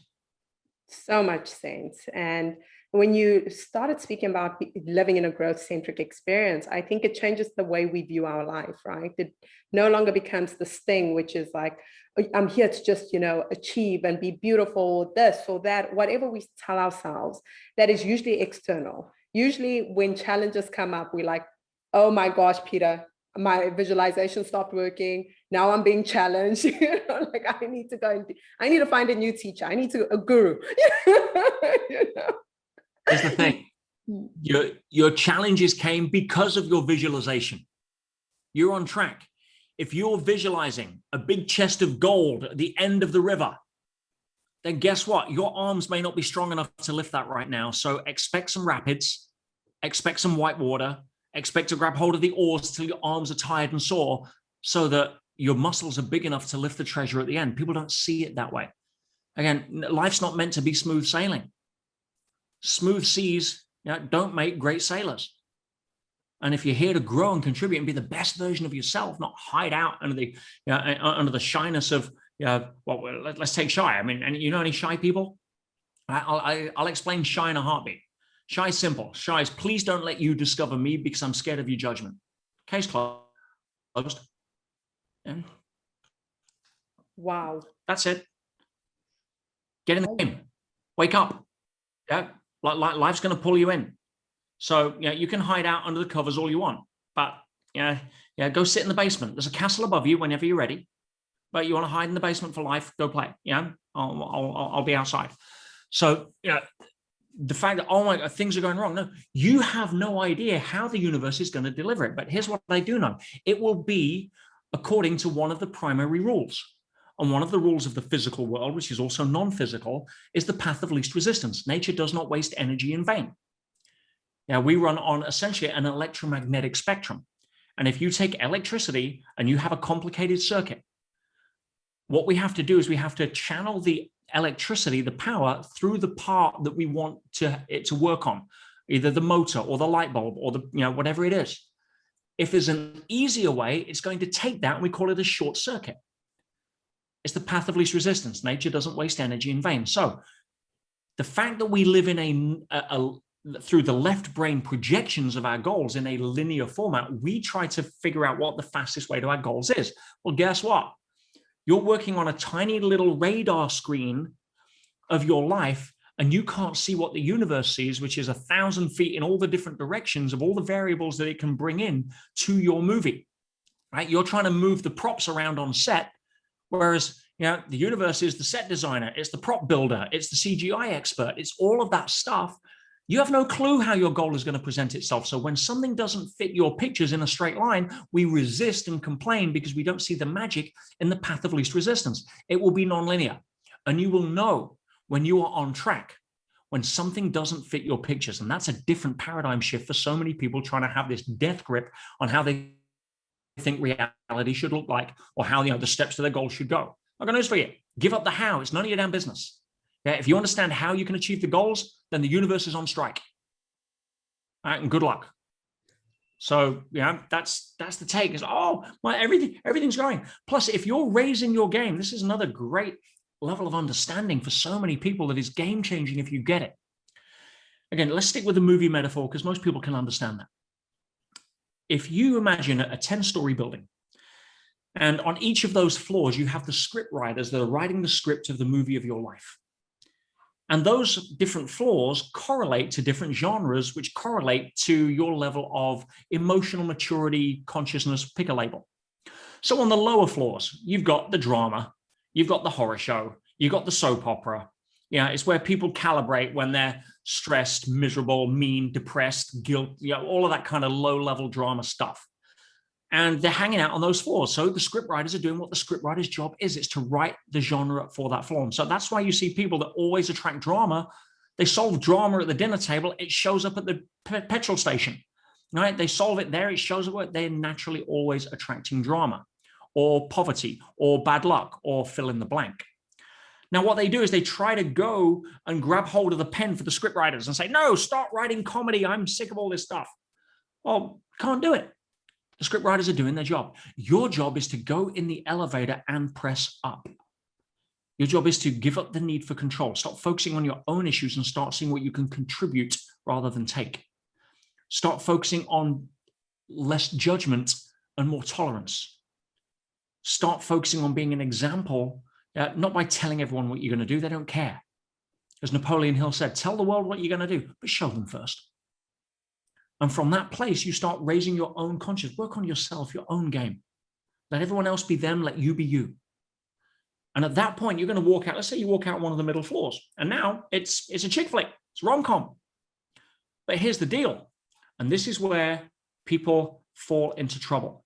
S1: So much sense. And when you started speaking about living in a growth-centric experience, I think it changes the way we view our life, right? It no longer becomes this thing, which is like, I'm here to just, achieve and be beautiful, this or that, whatever we tell ourselves, that is usually external. Usually when challenges come up, we're like, oh my gosh, Peter, my visualization stopped working. Now I'm being challenged. Like I need to find a new teacher. I need a guru.
S2: Here's the thing. Your challenges came because of your visualization. You're on track. If you're visualizing a big chest of gold at the end of the river, then guess what? Your arms may not be strong enough to lift that right now. So expect some rapids, expect some white water, expect to grab hold of the oars till your arms are tired and sore so that your muscles are big enough to lift the treasure at the end. People don't see it that way. Again, life's not meant to be smooth sailing. Smooth seas don't make great sailors. And if you're here to grow and contribute and be the best version of yourself, not hide out under the shyness of, let's take shy. I mean, and any shy people? I'll explain shy in a heartbeat. Shy is simple. Shy is, please don't let you discover me because I'm scared of your judgment. Case closed. Yeah.
S1: Wow.
S2: That's it. Get in the game. Wake up. Yeah. Life's going to pull you in. So you can hide out under the covers all you want, but go sit in the basement. There's a castle above you whenever you're ready, but you want to hide in the basement for life, go play. I'll be outside. So the fact that, oh my God, things are going wrong. No, you have no idea how the universe is going to deliver it. But here's what I do know. It will be according to one of the primary rules. And one of the rules of the physical world, which is also non-physical, is the path of least resistance. Nature does not waste energy in vain. Now, we run on essentially an electromagnetic spectrum. And if you take electricity and you have a complicated circuit, what we have to do is we have to channel the electricity, the power, through the part that we want it to work on, either the motor or the light bulb or the whatever it is. If there's an easier way, it's going to take that, and we call it a short circuit. It's the path of least resistance. Nature doesn't waste energy in vain. So the fact that we live in through the left brain projections of our goals in a linear format, we try to figure out what the fastest way to our goals is. Well, guess what? You're working on a tiny little radar screen of your life, and you can't see what the universe sees, which is 1,000 feet in all the different directions of all the variables that it can bring in to your movie, right? You're trying to move the props around on set, whereas the universe is the set designer, it's the prop builder, it's the CGI expert, it's all of that stuff. You have no clue how your goal is going to present itself. So when something doesn't fit your pictures in a straight line, we resist and complain because we don't see the magic in the path of least resistance. It will be nonlinear, and you will know when you are on track, when something doesn't fit your pictures. And that's a different paradigm shift for so many people trying to have this death grip on how they think reality should look like, or how the steps to their goal should go. I've got news for you. Give up the how. It's none of your damn business. Okay? If you understand how you can achieve the goals, then the universe is on strike. All right, and good luck. So that's the take. Is everything's growing. Plus, if you're raising your game, this is another great level of understanding for so many people that is game changing if you get it. Again, let's stick with the movie metaphor because most people can understand that. If you imagine a 10-story building, and on each of those floors, you have the script writers that are writing the script of the movie of your life. And those different floors correlate to different genres, which correlate to your level of emotional maturity, consciousness, pick a label. So on the lower floors, you've got the drama, you've got the horror show, you've got the soap opera. It's where people calibrate when they're stressed, miserable, mean, depressed, guilt, all of that kind of low-level drama stuff. And they're hanging out on those floors. So the script writers are doing what the script writer's job is. It's to write the genre for that floor. And so that's why you see people that always attract drama. They solve drama at the dinner table. It shows up at the petrol station, right? They solve it there. It shows up. They're naturally always attracting drama or poverty or bad luck or fill in the blank. Now, what they do is they try to go and grab hold of the pen for the script writers and say, no, start writing comedy. I'm sick of all this stuff. Well, can't do it. The script writers are doing their job. Your job is to go in the elevator and press up. Your job is to give up the need for control. Stop focusing on your own issues and start seeing what you can contribute rather than take. Start focusing on less judgment and more tolerance. Start focusing on being an example, not by telling everyone what you're going to do. They don't care. As Napoleon Hill said, tell the world what you're going to do, but show them first. And from that place, you start raising your own conscience. Work on yourself, your own game. Let everyone else be them. Let you be you. And at that point, you're going to walk out. Let's say you walk out one of the middle floors. And now it's a chick flick. It's rom-com. But here's the deal. And this is where people fall into trouble.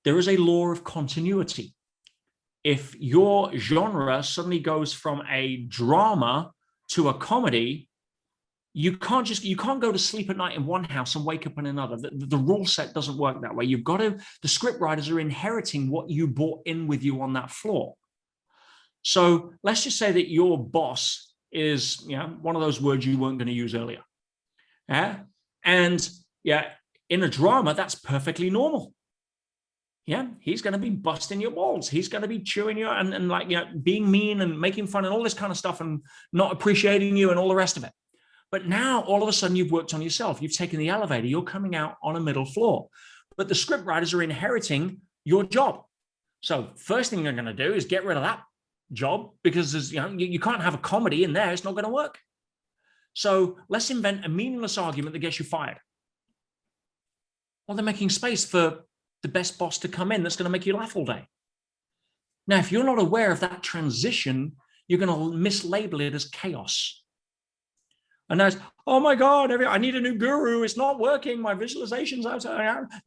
S2: There is a law of continuity. If your genre suddenly goes from a drama to a comedy, you can't go to sleep at night in one house and wake up in another. The rule set doesn't work that way. The script writers are inheriting what you brought in with you on that floor. So let's just say that your boss is, one of those words you weren't going to use earlier. Yeah. And in a drama, that's perfectly normal. Yeah. He's going to be busting your balls. He's going to be chewing you and being mean and making fun and all this kind of stuff and not appreciating you and all the rest of it. But now, all of a sudden, you've worked on yourself. You've taken the elevator. You're coming out on a middle floor. But the script writers are inheriting your job. So first thing you're going to do is get rid of that job because you can't have a comedy in there. It's not going to work. So let's invent a meaningless argument that gets you fired. Well, they're making space for the best boss to come in that's going to make you laugh all day. Now, if you're not aware of that transition, you're going to mislabel it as chaos. And that's, oh my God, I need a new guru. It's not working. My visualizations,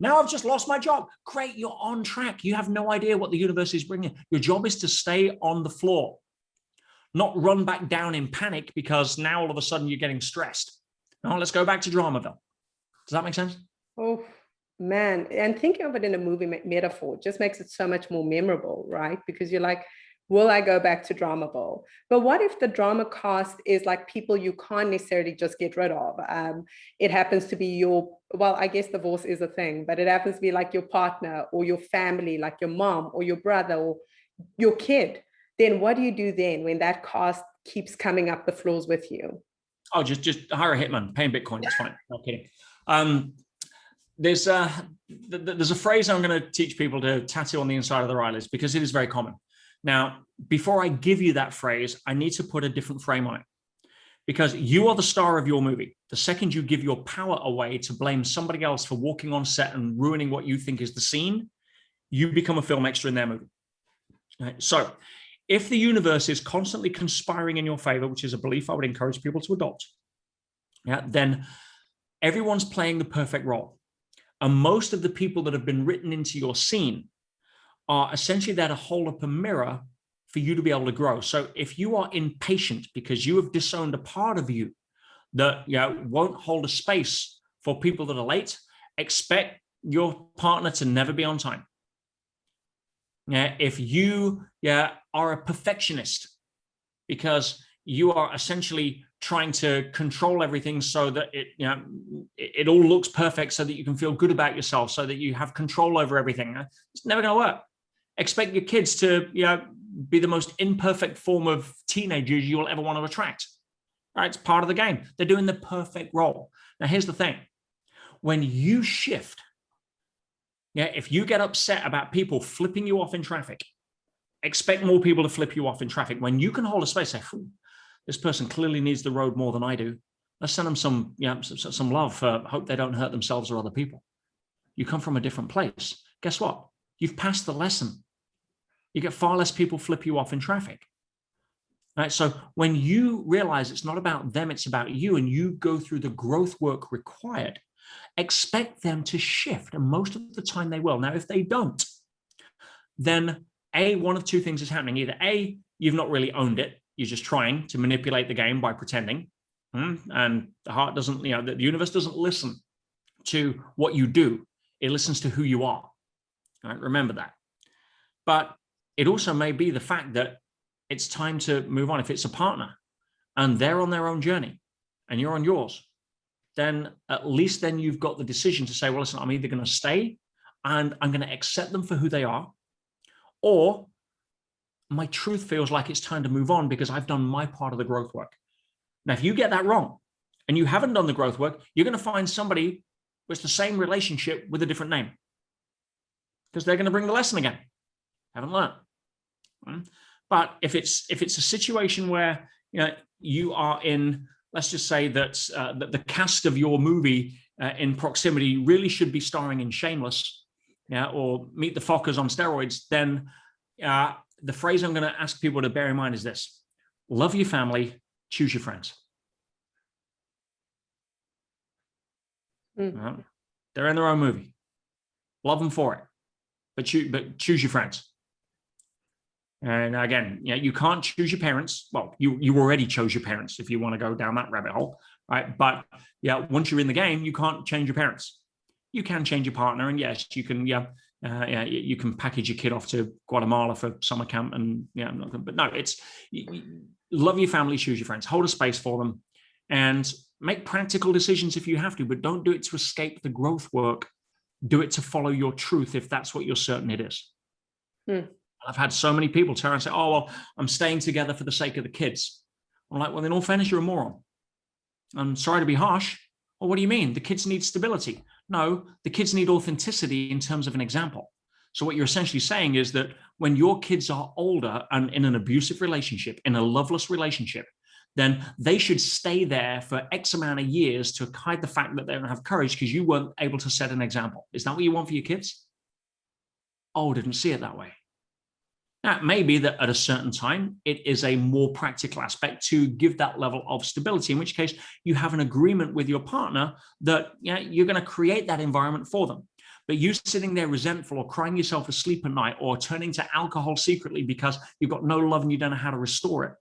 S2: now I've just lost my job. Great, you're on track. You have no idea what the universe is bringing. Your job is to stay on the floor, not run back down in panic because now all of a sudden you're getting stressed. Now let's go back to Dramaville. Does that make sense?
S1: Oh, man. And thinking of it in a movie metaphor just makes it so much more memorable, right? Because you're like, Will I go back to drama bowl? But what if the drama cast is like people you can't necessarily just get rid of? It happens to be well, I guess divorce is a thing, but it happens to be like your partner or your family, like your mom or your brother or your kid. Then what do you do then when that cast keeps coming up the floors with you?
S2: Oh, just hire a hitman, pay in Bitcoin. It's fine. No kidding. There's a phrase I'm going to teach people to tattoo on the inside of their eyelids because it is very common. Now, before I give you that phrase, I need to put a different frame on it because you are the star of your movie. The second you give your power away to blame somebody else for walking on set and ruining what you think is the scene, you become a film extra in their movie. Right? So if the universe is constantly conspiring in your favor, which is a belief I would encourage people to adopt, then everyone's playing the perfect role. And most of the people that have been written into your scene are essentially there to hold up a mirror for you to be able to grow. So if you are impatient because you have disowned a part of you that won't hold a space for people that are late, expect your partner to never be on time. If you are a perfectionist because you are essentially trying to control everything so that it all looks perfect so that you can feel good about yourself, so that you have control over everything, it's never going to work. Expect your kids to be the most imperfect form of teenagers you will ever want to attract. Right? It's part of the game. They're doing the perfect role. Now, here's the thing. When you shift, if you get upset about people flipping you off in traffic, expect more people to flip you off in traffic. When you can hold a space, say, this person clearly needs the road more than I do. Let's send them some love. Hope they don't hurt themselves or other people. You come from a different place. Guess what? You've passed the lesson. You get far less people flip you off in traffic. Right? So when you realize it's not about them, it's about you, and you go through the growth work required, expect them to shift. And most of the time they will. Now, if they don't, then one of two things is happening. Either A, you've not really owned it. You're just trying to manipulate the game by pretending. And the heart doesn't, the universe doesn't listen to what you do. It listens to who you are. All right? Remember that. But it also may be the fact that it's time to move on. If it's a partner and they're on their own journey and you're on yours, then at least then you've got the decision to say, well, listen, I'm either going to stay and I'm going to accept them for who they are, or my truth feels like it's time to move on because I've done my part of the growth work. Now, if you get that wrong and you haven't done the growth work, you're going to find somebody with the same relationship with a different name because they're going to bring the lesson again. Haven't learned. But if it's a situation where you are in, let's just say that the cast of your movie in proximity really should be starring in Shameless, or Meet the Fockers on steroids, then the phrase I'm going to ask people to bear in mind is this: love your family, choose your friends. They're in their own movie. Love them for it, but choose your friends. And again, you can't choose your parents. Well, you already chose your parents if you want to go down that rabbit hole, right? But once you're in the game, you can't change your parents. You can change your partner, and yes, you can. You can package your kid off to Guatemala for summer camp, and but no, it's love your family, choose your friends, hold a space for them, and make practical decisions if you have to, but don't do it to escape the growth work. Do it to follow your truth if that's what you're certain it is. I've had so many people turn and say, oh, well, I'm staying together for the sake of the kids. I'm like, well, in all fairness, you're a moron. I'm sorry to be harsh. Well, what do you mean? The kids need stability. No, the kids need authenticity in terms of an example. So what you're essentially saying is that when your kids are older and in an abusive relationship, in a loveless relationship, then they should stay there for X amount of years to hide the fact that they don't have courage because you weren't able to set an example. Is that what you want for your kids? Oh, didn't see it that way. Now, it may be that at a certain time, it is a more practical aspect to give that level of stability, in which case you have an agreement with your partner that you're going to create that environment for them. But you sitting there resentful or crying yourself to sleep at night or turning to alcohol secretly because you've got no love and you don't know how to restore it,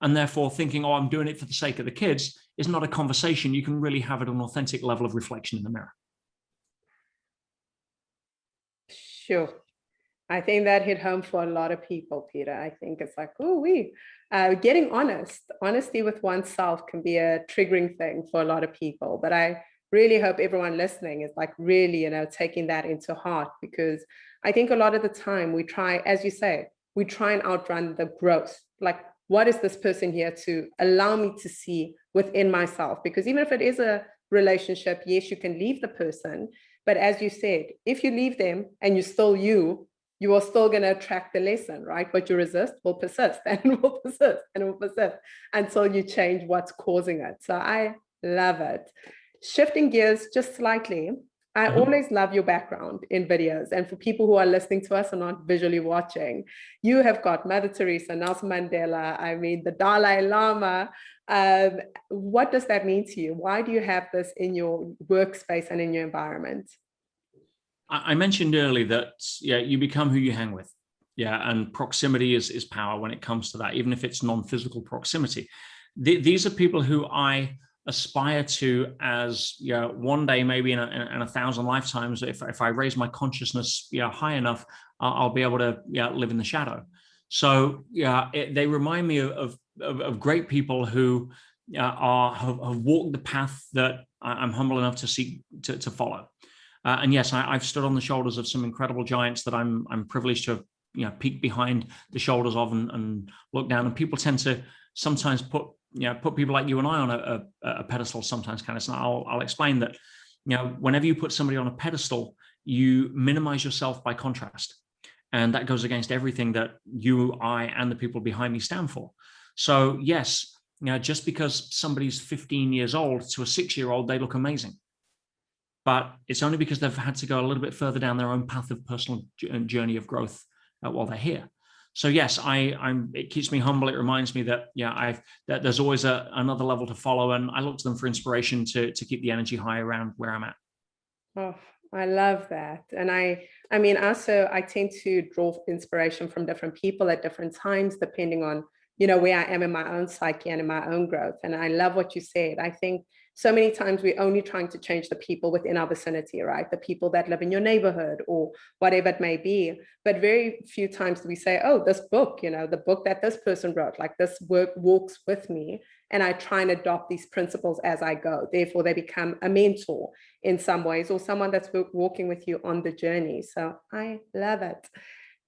S2: and therefore thinking, oh, I'm doing it for the sake of the kids, is not a conversation you can really have at an authentic level of reflection in the mirror.
S1: Sure. I think that hit home for a lot of people, Peter. I think it's like, oh, getting honesty with oneself can be a triggering thing for a lot of people. But I really hope everyone listening is like really, taking that into heart, because I think a lot of the time we try, as you say, we try and outrun the growth. Like, what is this person here to allow me to see within myself? Because even if it is a relationship, yes, you can leave the person. But as you said, if you leave them and you're still you are still going to attract the lesson, right? What you resist will persist and will persist and will persist until you change what's causing it. So I love it. Shifting gears just slightly, I always love your background in videos. And for people who are listening to us and not visually watching, you have got Mother Teresa, Nelson Mandela, I mean, the Dalai Lama. What does that mean to you? Why do you have this in your workspace and in your environment?
S2: I mentioned earlier that you become who you hang with. And proximity is power when it comes to that, even if it's non-physical proximity. These are people who I aspire to as one day, maybe in 1,000 lifetimes, if I raise my consciousness high enough, I'll be able to live in the shadow. So they remind me of great people who have walked the path that I'm humble enough to seek to follow. And yes, I've stood on the shoulders of some incredible giants that I'm privileged to have peeked behind the shoulders of and look down. And people tend to sometimes put people like you and I on a pedestal sometimes, Candice. And I'll explain that, whenever you put somebody on a pedestal, you minimize yourself by contrast. And that goes against everything that you, I, and the people behind me stand for. So yes, just because somebody's 15 years old to a 6-year-old, they look amazing. But it's only because they've had to go a little bit further down their own path of personal journey of growth while they're here. So yes, it keeps me humble. It reminds me that that there's always another level to follow, and I look to them for inspiration to keep the energy high around where I'm at.
S1: Oh, I love that. And I mean, also I tend to draw inspiration from different people at different times, depending on where I am in my own psyche and in my own growth. And I love what you said. I think so many times we're only trying to change the people within our vicinity, right? The people that live in your neighborhood or whatever it may be. But very few times do we say, oh, this book, the book that this person wrote, like this work walks with me. And I try and adopt these principles as I go. Therefore, they become a mentor in some ways, or someone that's walking with you on the journey. So I love it.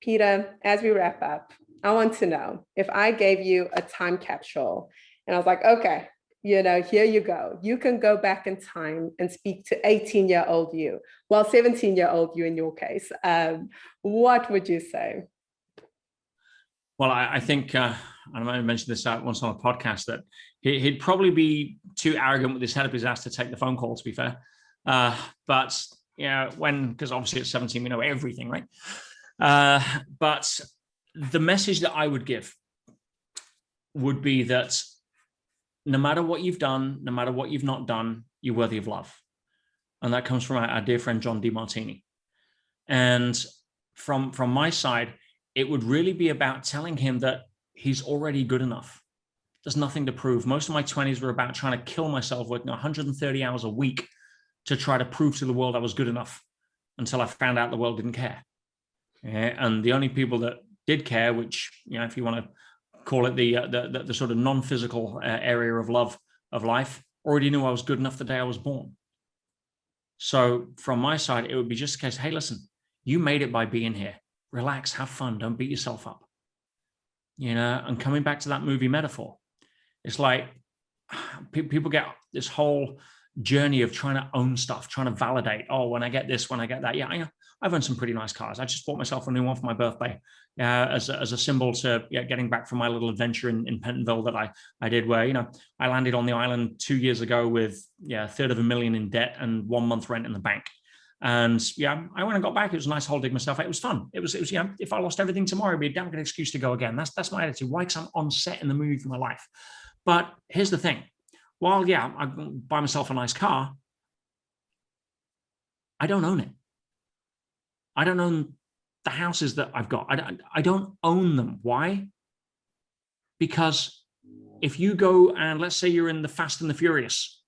S1: Peter, as we wrap up, I want to know, if I gave you a time capsule and I was like, okay, here you go. You can go back in time and speak to 18-year-old you, well, 17-year-old you in your case. What would you say?
S2: Well, I think, I might have mentioned this once on a podcast, that he'd probably be too arrogant with his head up his ass to take the phone call, to be fair. But, because obviously at 17, we know everything, right? But the message that I would give would be that no matter what you've done, no matter what you've not done, you're worthy of love. And that comes from our dear friend, John DeMartini. And from my side, it would really be about telling him that he's already good enough. There's nothing to prove. Most of my 20s were about trying to kill myself, working 130 hours a week to try to prove to the world I was good enough, until I found out the world didn't care. And the only people that did care, which, if you want to call it the sort of non-physical area of love of life, already knew I was good enough the day I was born. So from my side, it would be just a case, hey, listen, you made it by being here. Relax, have fun, don't beat yourself up. And coming back to that movie metaphor, it's like people get this whole journey of trying to own stuff, trying to validate, oh, when I get this, when I get that. I've owned some pretty nice cars. I just bought myself a new one for my birthday as a symbol to getting back from my little adventure in Pentonville that I did, where, I landed on the island 2 years ago with $350,000 in debt and 1 month rent in the bank. And I went and got back. It was a nice holiday myself. It was fun. It was if I lost everything tomorrow, it'd be a damn good excuse to go again. That's my attitude. Why? Because I'm on set in the movie for my life. But here's the thing. While, I buy myself a nice car, I don't own it. I don't own the houses that I've got. I don't own them. Why? Because if you go and let's say you're in the Fast and the Furious,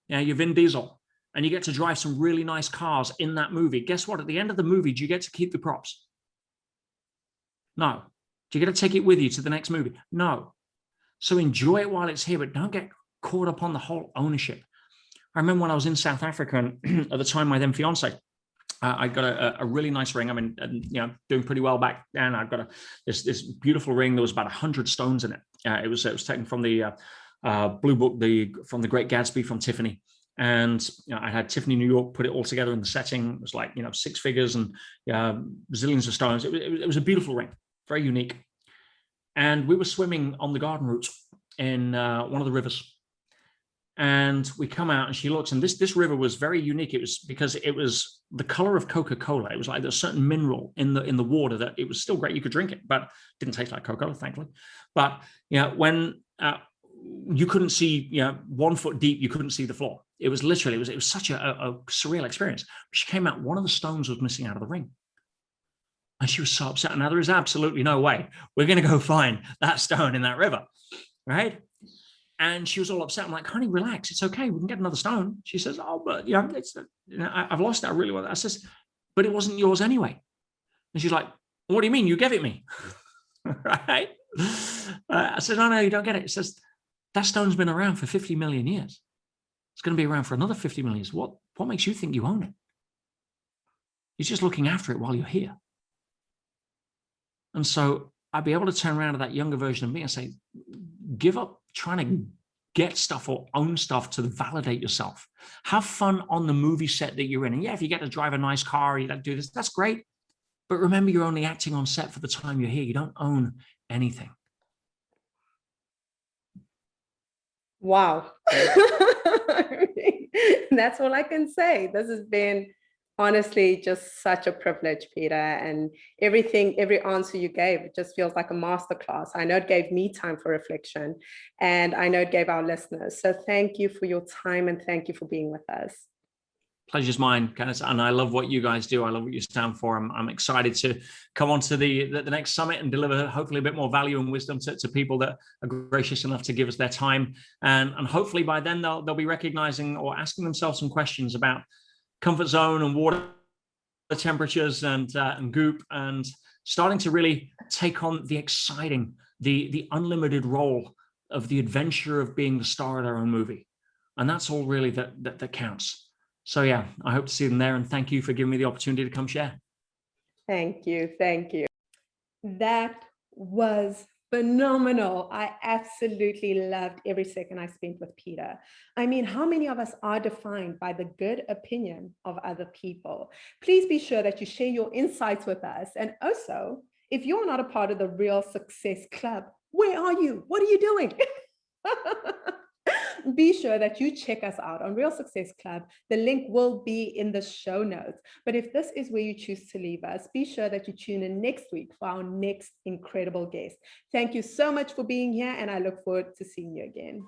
S2: you're Vin Diesel, and you get to drive some really nice cars in that movie, guess what? At the end of the movie, do you get to keep the props? No. Do you get to take it with you to the next movie? No. So enjoy it while it's here, but don't get caught up on the whole ownership. I remember when I was in South Africa, and at the time, my then fiance, I got a really nice ring. I mean, doing pretty well back then. I've got this beautiful ring. There was about 100 stones in it. It was taken from the Blue Book, from The Great Gatsby, from Tiffany. And I had Tiffany New York put it all together in the setting. It was like 6 figures and zillions of stones. It was a beautiful ring, very unique. And we were swimming on the garden route in one of the rivers. And we come out and she looks, and this river was very unique. It was because it was the color of Coca-Cola. It was like there's a certain mineral in the water that it was still great. You could drink it, but it didn't taste like Coca-Cola, thankfully. But when you couldn't see 1 foot deep, you couldn't see the floor. It was literally, it was such a surreal experience. She came out, one of the stones was missing out of the ring. And she was so upset. Now there is absolutely no way we're going to go find that stone in that river, right? And she was all upset. I'm like, honey, relax. It's okay. We can get another stone. She says, oh, but I've lost it. I really want that. I says, but it wasn't yours anyway. And she's like, what do you mean? You gave it me, right? I said, no, you don't get it. It says, that stone's been around for 50 million years. It's going to be around for another 50 million years. What makes you think you own it? You're just looking after it while you're here. And so I'd be able to turn around to that younger version of me and say, give up trying to get stuff or own stuff to validate yourself. Have fun on the movie set that you're in. And yeah, if you get to drive a nice car, you get to do this, that's great. But remember, you're only acting on set for the time you're here. You don't own anything.
S1: Wow. That's all I can say. This has been honestly just such a privilege, Peter, and every answer you gave, it just feels like a masterclass. I know it gave me time for reflection, and I know it gave our listeners. So thank you for your time, and thank you for being with us.
S2: Pleasure's mine, Candice, and I love what you guys do. I love what you stand for. I'm excited to come on to the next summit and deliver hopefully a bit more value and wisdom to people that are gracious enough to give us their time. And hopefully by then they'll be recognizing or asking themselves some questions about comfort zone and water temperatures and goop, and starting to really take on the exciting, the unlimited role of the adventure of being the star of their own movie. And that's all really that counts. So yeah, I hope to see them there, and thank you for giving me the opportunity to come share.
S1: Thank you. That was phenomenal. I absolutely loved every second I spent with Peter. I mean, how many of us are defined by the good opinion of other people? Please be sure that you share your insights with us. And also, if you're not a part of the Real Success Club, where are you? What are you doing? Be sure that you check us out on Real Success Club. The link will be in the show notes. But if this is where you choose to leave us, be sure that you tune in next week for our next incredible guest. Thank you so much for being here, and I look forward to seeing you again.